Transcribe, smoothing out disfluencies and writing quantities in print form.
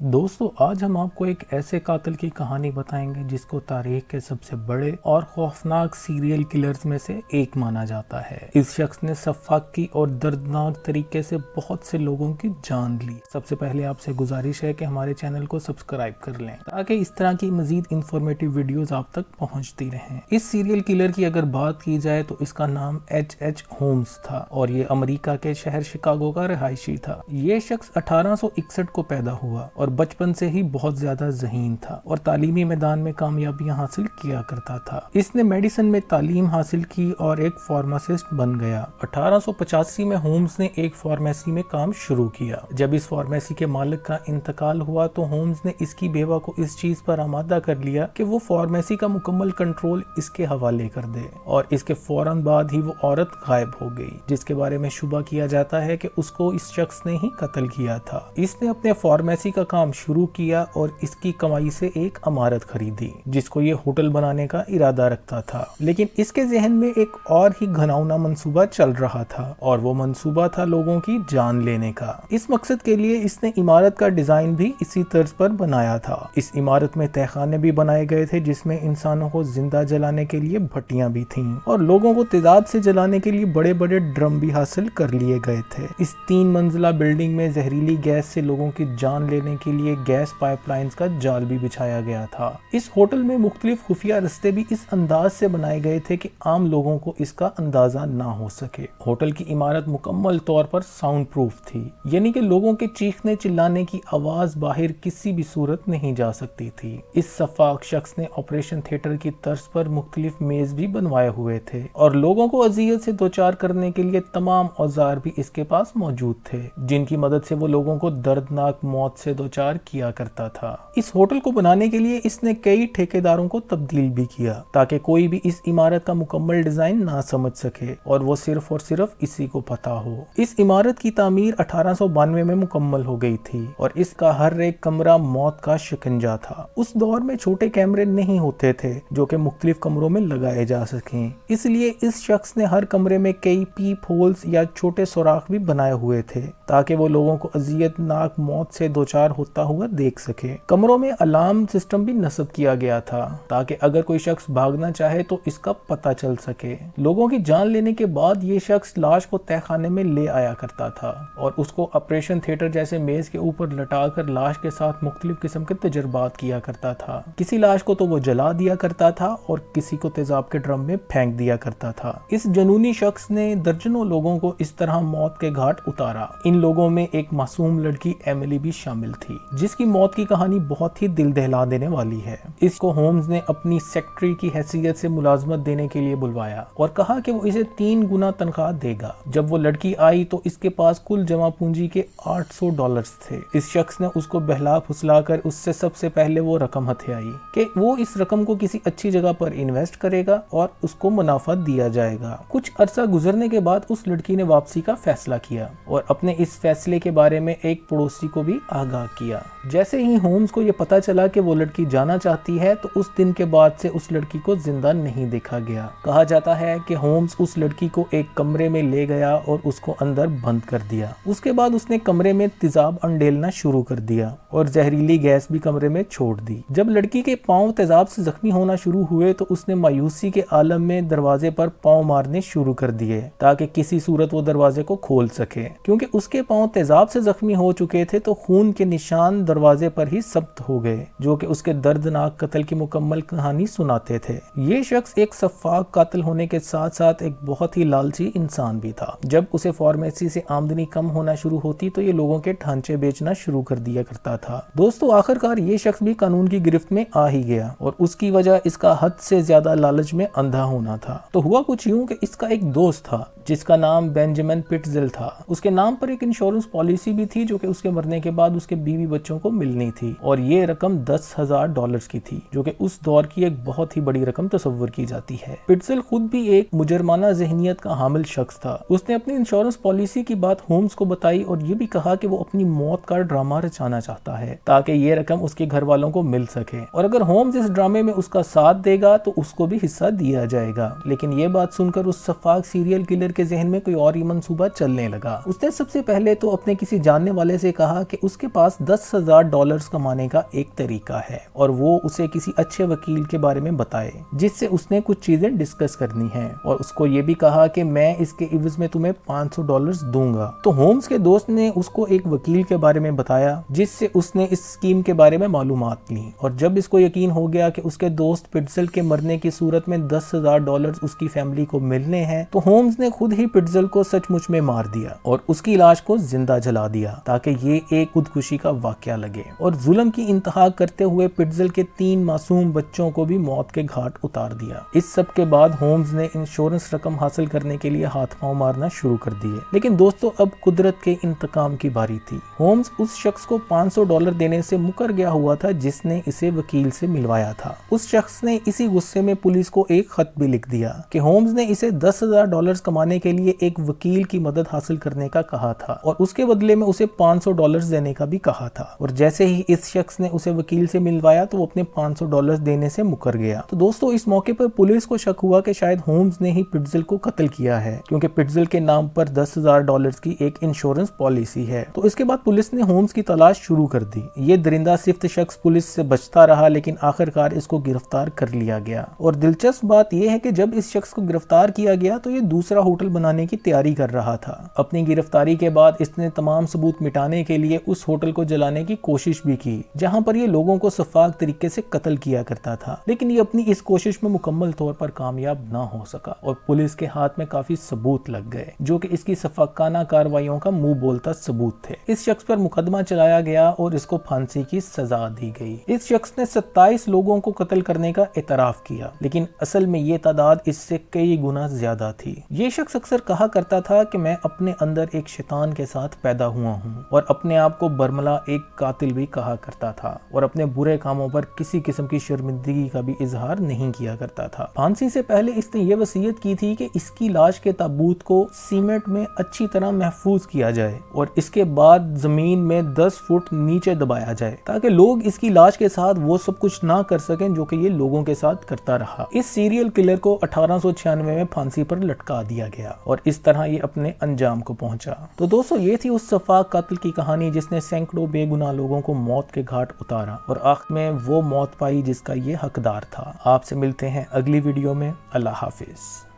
दोस्तों, आज हम आपको एक ऐसे कातिल की कहानी बताएंगे जिसको तारीख के सबसे बड़े और खौफनाक सीरियल किलर्स में से एक माना जाता है। इस शख्स ने सफाकी और दर्दनाक तरीके से बहुत से लोगों की जान ली। सबसे पहले आपसे गुजारिश है कि हमारे चैनल को सब्सक्राइब कर लें ताकि इस तरह की मजीद इंफॉर्मेटिव वीडियोस आप तक पहुंचती रहें। इस सीरियल किलर की अगर बात की जाए तो इसका नाम H.H. होम्स था और ये अमेरिका के शहर शिकागो का रहायशी था। ये शख्स 1861 को पैदा हुआ और बचपन से ही बहुत ज्यादा ज़हीन था और तालीमी मैदान में कामयाबियां हासिल किया करता था। इसने मेडिसिन में तालीम हासिल की और एक फार्मासिस्ट बन गया। 1885 में होम्स ने एक फार्मेसी में काम शुरू किया। जब इस फार्मेसी के मालिक का इंतकाल हुआ तो होम्स ने इसकी बेवा को इस चीज पर आमादा कर लिया कि वो फार्मेसी का मुकम्मल कंट्रोल इसके हवाले कर दे और इसके फौरन बाद ही वो औरत गायब हो गई, जिसके बारे में शुबा किया जाता है कि उसको इस शख्स ने ही कत्ल किया था। इसने अपने फार्मेसी का काम शुरू किया और इसकी कमाई से एक इमारत खरीदी जिसको ये होटल बनाने का इरादा रखता था, लेकिन इसके जहन में एक और ही घिनौना मंसूबा चल रहा था और वो मंसूबा था लोगों की जान लेने का। इस मकसद के लिए इसने इमारत का डिजाइन भी इसी तर्ज पर बनाया था। इस इमारत में तहखाने भी बनाए गए थे जिसमें इंसानों को जिंदा जलाने के लिए भट्टियां भी थीं और लोगों को तेजाब से जलाने के लिए बड़े बड़े ड्रम भी हासिल कर लिए गए थे। इस 3 मंजिला बिल्डिंग में जहरीली गैस से लोगों की जान लेने के लिए गैस पाइपलाइंस का जाल भी बिछाया गया था। इस होटल में मुख्तलिफ खुफिया रास्ते भी इस अंदाज से बनाए गए थे कि आम लोगों को इसका अंदाजा ना हो सके। होटल की इमारत मुकम्मल तौर पर साउंड प्रूफ थी, यानी कि लोगों के चीखने चिल्लाने की आवाज बाहर किसी भी सूरत नहीं जा सकती थी। इस सफाक शख्स ने ऑपरेशन थिएटर की तर्ज पर मुख्तलिफ मेज भी बनवाए हुए थे और लोगों को अजियत से दोचार करने के लिए तमाम औजार भी इसके पास मौजूद थे, जिनकी मदद से वो लोगों को दर्दनाक मौत से दोचार किया करता था। इस होटल को बनाने के लिए इसने कई ठेकेदारों को तब्दील भी किया ताकि कोई भी इस इमारत का मुकम्मल डिजाइन ना समझ सके और वो सिर्फ और सिर्फ इसी को पता हो। इस इमारत की तामीर 1892 में मुकम्मल हो गई थी और इसका हर एक कमरा मौत का शिकंजा था। उस दौर में छोटे कैमरे नहीं होते थे जो कि मुख्तलिफ कमरों में लगाए जा सकें, इसलिए इस शख्स ने हर कमरे में कई पीप होल्स या छोटे सुराख भी बनाए हुए थे ताकि वो लोगों को अजियतनाक मौत से दोचार होता हुआ देख सके। कमरों में अलार्म सिस्टम भी नस्ब किया गया था ताकि अगर कोई शख्स भागना चाहे तो इसका पता चल सके। लोगों की जान लेने के बाद ये शख्स लाश को तहखाने में ले आया करता था और उसको ऑपरेशन थिएटर जैसे मेज के ऊपर लटाकर लाश के साथ मुख्तलिफ किस्म के तजुर्बात किया करता था। किसी लाश को तो वो जला दिया करता था और किसी को तेजाब के ड्रम में फेंक दिया करता था। इस जनूनी शख्स ने दर्जनों लोगों को इस तरह मौत के घाट उतारा। इन लोगों में एक मासूम लड़की एमिली भी शामिल थी जिसकी मौत की कहानी बहुत ही दिल दहला देने वाली है। इसको होम्स ने अपनी सेक्रेटरी की हैसियत से मुलाजमत देने के लिए बुलवाया और कहा कि वो इसे 3 गुना तनख्वाह देगा। जब वो लड़की आई तो इसके पास कुल जमा पूंजी के $800 थे। इस शख्स ने उसको बहला फुसला कर उससे सबसे पहले वो रकम हथियाई कि वो इस रकम को किसी अच्छी जगह पर इन्वेस्ट करेगा और उसको मुनाफा दिया जाएगा। कुछ अरसा गुजरने के बाद उस लड़की ने वापसी का फैसला किया और अपने इस फैसले के बारे में एक पड़ोसी को भी आगाह किया। जैसे ही होम्स को ये पता चला कि वो लड़की जाना चाहती है तो उस दिन के बाद से उस लड़की को जिंदा नहीं देखा गया। कहा जाता है कि होम्स उस लड़की को एक कमरे में ले गया और उसको अंदर बंद कर दिया। उसके बाद उसने कमरे में तेजाब अंडेलना शुरू कर दिया और जहरीली गैस भी कमरे में छोड़ दी। जब लड़की के पांव तेजाब से जख्मी होना शुरू हुए तो उसने मायूसी के आलम में दरवाजे पर पांव मारने शुरू कर दिए ताकि किसी सूरत वो दरवाजे को खोल सके। क्योंकि उसके पांव तेजाब से जख्मी हो चुके थे तो खून के निशान दरवाजे पर ही सब्त हो गए जो कि उसके दर्दनाक कत्ल की मुकम्मल कहानी सुनाते थे। ये शख्स एक सफाक कातिल होने के साथ साथ एक बहुत ही लालची इंसान भी था। जब उसे फार्मेसी से आमदनी कम होना शुरू होती तो ये लोगों के ढांचे बेचना शुरू कर दिया करता था। दोस्तों, आखिरकार ये शख्स भी कानून की गिरफ्त में आ ही गया और उसकी वजह इसका हद से ज्यादा लालच में अंधा होना था। तो हुआ कुछ यूं कि इसका एक दोस्त था जिसका नाम बेंजामिन पिट्जेल था। उसके नाम पर एक इंश्योरेंस पॉलिसी भी थी जो कि उसके मरने के बाद उसके बीवी बच्चों को मिलनी थी और ये रकम $10,000 की थी जो कि उस दौर की एक बहुत ही बड़ी रकम तस्वर की जाती है। पिट्जेल खुद भी एक मुजरमाना ज़हनियत का हामिल शख्स था। उसने अपनी इंश्योरेंस पॉलिसी की बात होम्स को बताई और ये भी कहा कि वो अपनी मौत का ड्रामा रचाना चाहता है ताकि ये रकम उसके घर वालों को मिल सके और अगर होम्स इस ड्रामे में उसका साथ देगा तो उसको भी हिस्सा दिया जाएगा। लेकिन ये बात सुनकर उस सफाक सीरियल किलर के जहन में कोई और ही मंसूबा चलने लगा। उसने सबसे पहले तो अपने किसी जानने वाले से कहा कि उसके पास $10,000 $10,000 کمانے کا ایک طریقہ ہے اور وہ اسے کسی اچھے وکیل کے بارے میں بتائے جس سے اس نے کچھ چیزیں ڈسکس کرنی ہیں، اور اس کو یہ بھی کہا کہ میں اس کے عوض میں تمہیں $500 دوں گا۔ تو ہومز کے دوست نے اس کو ایک وکیل کے بارے میں بتایا جس سے اس نے اس اسکیم کے بارے میں معلومات لی، اور جب اس کو یقین ہو گیا کہ اس کے دوست پٹزل کے مرنے کی صورت میں $10,000 اس کی فیملی کو ملنے ہیں، تو ہومز نے خود ہی پٹزل کو سچ مچ میں مار دیا اور اس کی لاش کو زندہ جلا دیا تاکہ یہ ایک خودکشی کا واقعہ لگے، اور ظلم کی انتہا کرتے ہوئے پٹزل کے 3 معصوم بچوں کو بھی موت کے گھاٹ اتار دیا۔ اس سب کے بعد ہومز نے انشورنس رقم حاصل کرنے کے لیے ہاتھ پاؤں مارنا شروع کر دیے، لیکن دوستو اب قدرت کے انتقام کی باری تھی۔ ہومز اس شخص کو $500 دینے سے مکر گیا ہوا تھا جس نے اسے وکیل سے ملوایا تھا۔ اس شخص نے اسی غصے میں پولیس کو ایک خط بھی لکھ دیا کہ ہومز نے اسے $10,000 کمانے کے لیے ایک وکیل کی مدد حاصل کرنے کا کہا تھا اور اس کے بدلے میں اسے $500 دینے کا بھی کہا تھا، اور جیسے ہی اس شخص نے اسے وکیل سے ملوایا تو وہ اپنے $500 دینے سے مکر گیا۔ تو دوستو اس موقع پر پولیس کو شک ہوا کہ شاید ہومز نے ہی پٹزل کو قتل کیا ہے، کیونکہ پٹزل کے نام پر $10,000 کی ایک انشورنس پالیسی ہے۔ تو اس کے بعد پولیس نے ہومز کی تلاش شروع کر دی۔ یہ درندہ صفت شخص پولیس سے بچتا رہا، لیکن آخرکار اس کو گرفتار کر لیا گیا، اور دلچسپ بات یہ ہے کہ جب اس شخص کو گرفتار کیا گیا تو یہ دوسرا ہوٹل بنانے کی تیاری کر رہا تھا۔ اپنی گرفتاری کے بعد اس نے تمام ثبوت مٹانے کے لیے اس ہوٹل کو جلانے کی کوشش بھی کی جہاں پر یہ لوگوں کو شفاف طریقے سے قتل کیا کرتا تھا، لیکن یہ اپنی اس کوشش میں مکمل طور پر کامیاب نہ ہو سکا اور پولیس کے ہاتھ میں کافی ثبوت لگ گئے جو کہ اس کی شفاقانہ کارروائیوں کا منہ بولتا ثبوت تھے۔ اس شخص پر مقدمہ چلایا گیا اور اس کو پھانسی کی سزا دی گئی۔ اس شخص نے 27 لوگوں کو قتل کرنے کا اعتراف کیا، لیکن اصل میں یہ تعداد اس سے کئی گنا زیادہ تھی۔ یہ شخص اکثر کہا کرتا تھا کہ میں اپنے اندر ایک شیطان کے ساتھ پیدا ہوا ہوں، اور اپنے آپ کو برملا ایک قاتل بھی کہا کرتا تھا، اور اپنے برے کاموں پر کسی قسم کی شرمندگی کا بھی اظہار نہیں کیا کرتا تھا۔ پھانسی سے پہلے اس نے یہ وصیت کی تھی کہ اس کی لاش کے تابوت کو سیمنٹ میں اچھی طرح محفوظ کیا جائے اور اس کے بعد زمین میں 10 فٹ نیچے دبایا جائے تاکہ لوگ اس کی لاش کے ساتھ وہ سب کچھ نہ کر سکیں جو کہ یہ لوگوں کے ساتھ کرتا رہا۔ اس سیریل کلر کو 1896 میں پھانسی پر لٹکا دیا گیا اور اس طرح یہ اپنے انجام کو پہنچا۔ تو دوستو یہ تھی اس شفاق قاتل کی کہانی جس نے سینکڑوں بے گناہ لوگوں کو موت کے گھاٹ اتارا اور آخر میں وہ موت پائی جس کا یہ حقدار تھا۔ آپ سے ملتے ہیں اگلی ویڈیو میں۔ اللہ حافظ۔